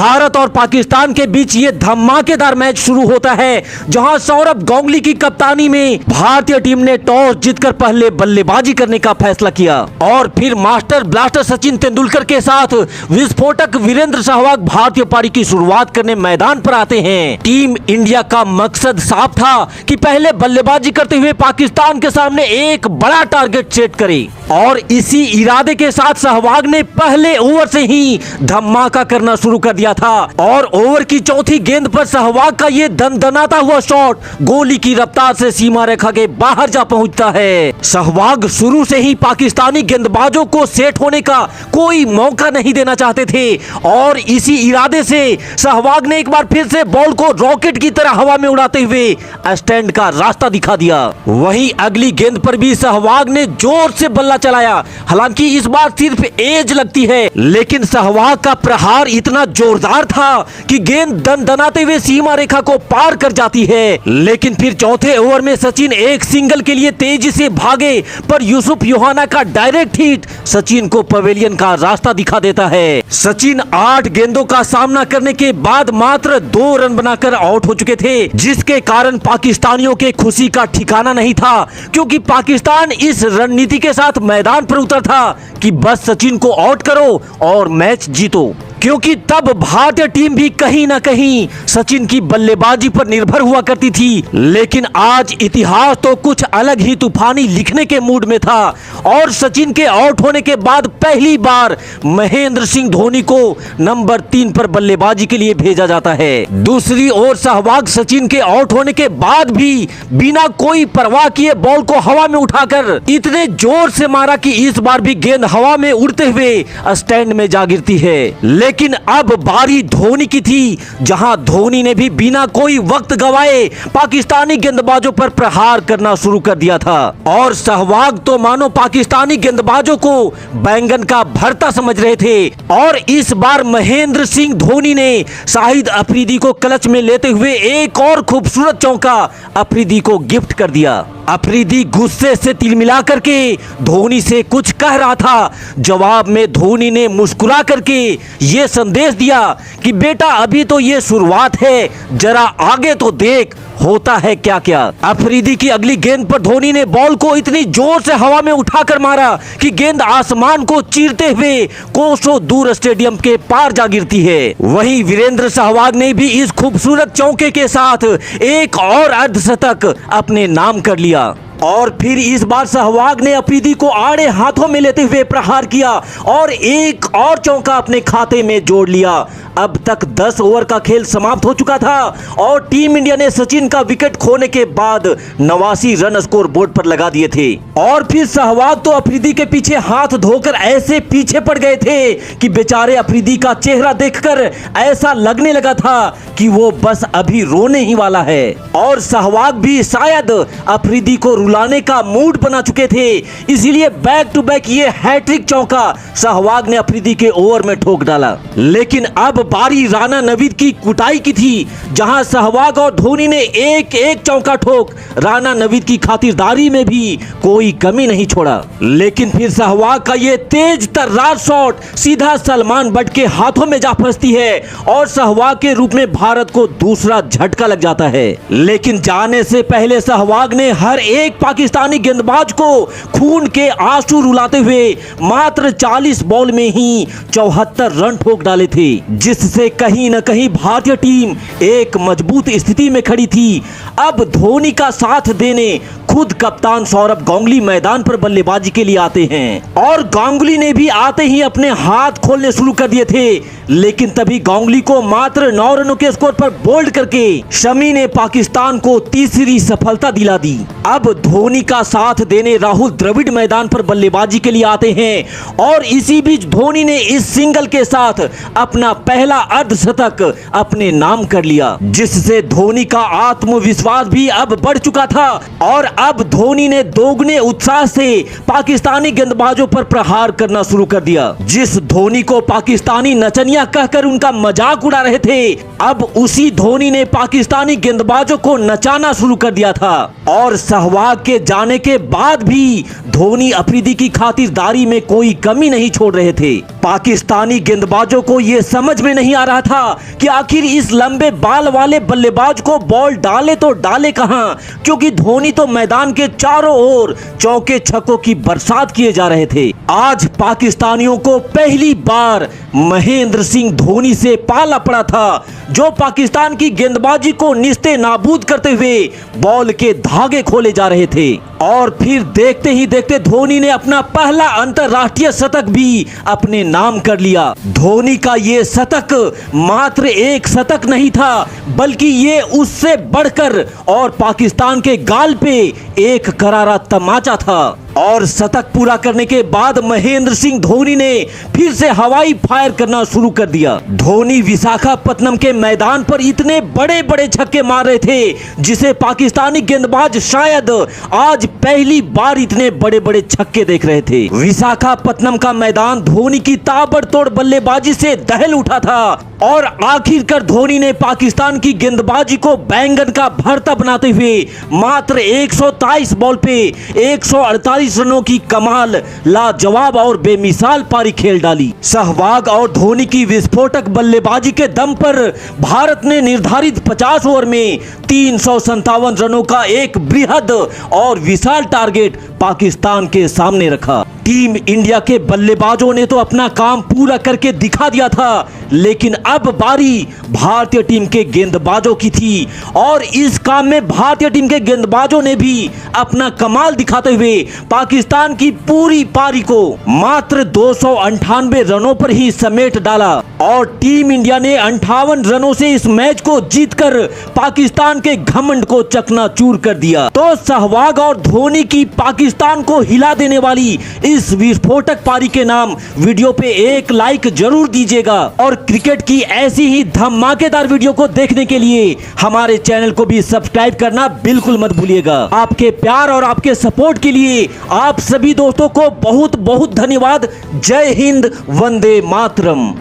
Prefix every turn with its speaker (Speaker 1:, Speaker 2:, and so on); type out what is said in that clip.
Speaker 1: भारत और पाकिस्तान के बीच ये धमाकेदार मैच शुरू होता है, जहां सौरभ गांगुली की कप्तानी में भारतीय टीम ने टॉस जीतकर पहले बल्लेबाजी करने का फैसला किया और फिर मास्टर ब्लास्टर सचिन तेंदुलकर के साथ विस्फोटक वीरेंद्र सहवाग भारतीय पारी की शुरुआत करने मैदान पर आते हैं। टीम इंडिया का मकसद साफ था कि पहले बल्लेबाजी करते हुए पाकिस्तान के सामने एक बड़ा टारगेट सेट करे और इसी इरादे के साथ सहवाग ने पहले ओवर से ही धमाका करना शुरू कर दिया था और ओवर की चौथी गेंद पर सहवाग का ये दनदनाता हुआ शॉट गोली की रफ्तार से सीमा रेखा के बाहर जा पहुंचता है। सहवाग शुरू से ही पाकिस्तानी गेंदबाजों को सेट होने का कोई मौका नहीं देना चाहते थे और इसी इरादे से सहवाग ने एक बार फिर से बॉल को रॉकेट की तरह हवा में उड़ाते हुए स्टैंड का रास्ता दिखा दिया। वहीं अगली गेंद पर भी सहवाग ने जोर से बल्ला चलाया। हालांकि इस बार सिर्फ एज लगती है, लेकिन सहवाग का प्रहार इतना जोरदार था कि गेंद दनदनाते हुए सीमा रेखा को पार कर जाती है। लेकिन फिर चौथे ओवर में सचिन एक सिंगल के लिए तेजी से भागे, पर यूसुफ योहाना का डायरेक्ट हिट सचिन को पवेलियन का रास्ता दिखा देता है। सचिन 8 गेंदों का सामना करने के बाद मात्र 2 रन बनाकर आउट हो चुके थे, जिसके कारण पाकिस्तानियों के खुशी का ठिकाना नहीं था, क्योंकि पाकिस्तान इस रणनीति के साथ मैदान पर उतर था कि बस सचिन को आउट करो और मैच जीतो, क्योंकि तब भारतीय टीम भी कहीं ना कहीं सचिन की बल्लेबाजी पर निर्भर हुआ करती थी। लेकिन आज इतिहास तो कुछ अलग ही तूफानी लिखने के मूड में था और सचिन के आउट होने के बाद पहली बार महेंद्र सिंह धोनी को नंबर 3 पर बल्लेबाजी के लिए भेजा जाता है। दूसरी ओर सहवाग सचिन के आउट होने के बाद भी बिना कोई परवाह किए बॉल को हवा में उठाकर इतने जोर से मारा कि इस बार भी गेंद हवा में उड़ते हुए स्टैंड में जा गिरती है। लेकिन अब बारी धोनी की थी, जहां धोनी ने भी बिना कोई वक्त गवाए पाकिस्तानी गेंदबाजों पर प्रहार करना शुरू कर दिया था और सहवाग तो मानो पाकिस्तानी गेंदबाजों को बैंगन का भरता समझ रहे थे। और इस बार महेंद्र सिंह धोनी ने शाहिद अफरीदी को क्लच में लेते हुए एक और खूबसूरत चौका अफरीदी को गिफ्ट कर दिया। अफरीदी गुस्से से तिलमिला करके धोनी से कुछ कह रहा था। जवाब में धोनी ने मुस्कुरा करके ये संदेश दिया कि बेटा अभी तो ये शुरुआत है, जरा आगे तो देख होता है क्या क्या। अफरीदी की अगली गेंद पर धोनी ने बॉल को इतनी जोर से हवा में उठाकर मारा कि गेंद आसमान को चीरते हुए कोसों दूर स्टेडियम के पार जा गिरती है। वहीं वीरेंद्र सहवाग ने भी इस खूबसूरत चौके के साथ एक और अर्धशतक अपने नाम कर लिया और फिर इस बार सहवाग ने अफरीदी को आड़े हाथों में लेते हुए प्रहार किया और एक और चौका अपने खाते में जोड़ लिया। अब तक 10 ओवर का खेल समाप्त हो चुका था और टीम इंडिया ने सचिन का विकेट खोने के बाद 89 रन स्कोर बोर्ड पर लगा दिए थे। और फिर सहवाग तो अफरीदी के पीछे हाथ धोकर ऐसे पीछे पड़ गए थे कि बेचारे अफरीदी का चेहरा देखकर ऐसा लगने लगा था कि वो बस अभी रोने ही वाला है। और सहवाग भी शायद अफरीदी को रुलाने का मूड बना चुके थे, इसीलिए बैक टू बैक ये हैट्रिक चौका सहवाग ने अफरीदी के ओवर में ठोक डाला। लेकिन अब बारी राणा नवीद की कुटाई की थी, जहां सहवाग और धोनी ने एक एक चौका ठोक राणा नवीद की खातिरदारी में भी कोई कमी नहीं छोड़ा। लेकिन फिर सहवाग का ये तेज तर्रार शॉट सीधा सलमान बट के हाथों में जा फंसती है और सहवाग के रूप में भारत को दूसरा झटका लग जाता है। लेकिन जाने से पहले सहवाग ने हर एक पाकिस्तानी गेंदबाज को खून के आंसू रुलाते हुए मात्र 40 बॉल में ही 74 रन ठोक डाले थे, जिससे कहीं न कहीं भारतीय टीम एक मजबूत स्थिति में खड़ी थी। अब धोनी का साथ देने खुद कप्तान सौरभ गांगुली मैदान पर बल्लेबाजी के लिए आते हैं और गांगुली ने भी आते ही अपने हाथ खोलने शुरू कर दिए थे। लेकिन तभी गांगुली को मात्र 9 रनों के स्कोर पर बोल्ड करके शमी ने पाकिस्तान को तीसरी सफलता दिला दी। अब धोनी का साथ देने राहुल द्रविड़ मैदान पर बल्लेबाजी के लिए आते हैं और इसी बीच धोनी ने इस सिंगल के साथ अपना पहला अर्धशतक अपने नाम कर लिया, जिससे धोनी का आत्मविश्वास भी अब बढ़ चुका था और अब धोनी ने दोगुने उत्साह से पाकिस्तानी गेंदबाजों पर प्रहार करना शुरू कर दिया। जिस धोनी को पाकिस्तानी नचनिया कहकर उनका मजाक उड़ा रहे थे, अब उसी धोनी ने पाकिस्तानी गेंदबाजों को नचाना शुरू कर दिया था। और सहवाग के जाने के बाद भी धोनी अफरीदी की खातिरदारी में कोई कमी नहीं छोड़ रहे थे। पाकिस्तानी गेंदबाजों को यह समझ में नहीं आ रहा था कि आखिर इस लंबे बाल वाले बल्लेबाज को बॉल डाले तो डाले कहां, क्योंकि धोनी तो मैदान के चारों ओर चौके छक्कों की बरसात किए जा रहे थे। आज पाकिस्तानियों को पहली बार महेंद्र सिंह धोनी से पाला पड़ा था, जो पाकिस्तान की गेंदबाजी को निस्ते नाबूद करते हुए बॉल के धागे खोले जा रहे थे। और फिर देखते ही देखते धोनी ने अपना पहला अंतरराष्ट्रीय शतक भी अपने नाम कर लिया। धोनी का ये शतक मात्र एक शतक नहीं था, बल्कि ये उससे बढ़कर और पाकिस्तान के गाल पे एक करारा तमाचा था। और शतक पूरा करने के बाद महेंद्र सिंह धोनी ने फिर से हवाई फायर करना शुरू कर दिया। धोनी विशाखापत्तनम के मैदान पर इतने बड़े बड़े छक्के मार रहे थे, जिसे पाकिस्तानी गेंदबाज शायद आज पहली बार इतने बड़े बड़े छक्के देख रहे थे। विशाखापत्तनम का मैदान धोनी की ताबड़तोड़ बल्लेबाजी से दहल उठा था और आखिरकार धोनी ने पाकिस्तान की गेंदबाजी को बैंगन का भरता बनाते हुए मात्र 123 बॉल पे 148 रनों की कमाल लाजवाब और बेमिसाल पारी खेल डाली। सहवाग और धोनी की विस्फोटक बल्लेबाजी के दम पर भारत ने निर्धारित 50 ओवर में 357 रनों का एक बृहद और विशाल टारगेट पाकिस्तान के सामने रखा। टीम इंडिया के बल्लेबाजों ने तो अपना काम पूरा करके दिखा दिया था, लेकिन अब बारी भारतीय टीम के गेंदबाजों की थी। और इस काम में भारतीय टीम के गेंदबाजों ने भी अपना कमाल दिखाते हुए पाकिस्तान की पूरी पारी को मात्र 298 रनों पर ही समेट डाला। और टीम इंडिया ने 58 रनों से इस मैच को जीतकर पाकिस्तान के घमंड को चकनाचूर कर दिया। तो सहवाग और धोनी की पाकिस्तान को हिला देने वाली इस विस्फोटक पारी के नाम वीडियो पे एक लाइक जरूर दीजिएगा। और क्रिकेट की ऐसी ही धमाकेदार वीडियो को देखने के लिए हमारे चैनल को भी सब्सक्राइब करना बिल्कुल मत भूलिएगा। आपके प्यार और आपके सपोर्ट के लिए आप सभी दोस्तों को बहुत बहुत धन्यवाद। जय हिंद, वंदे मातरम।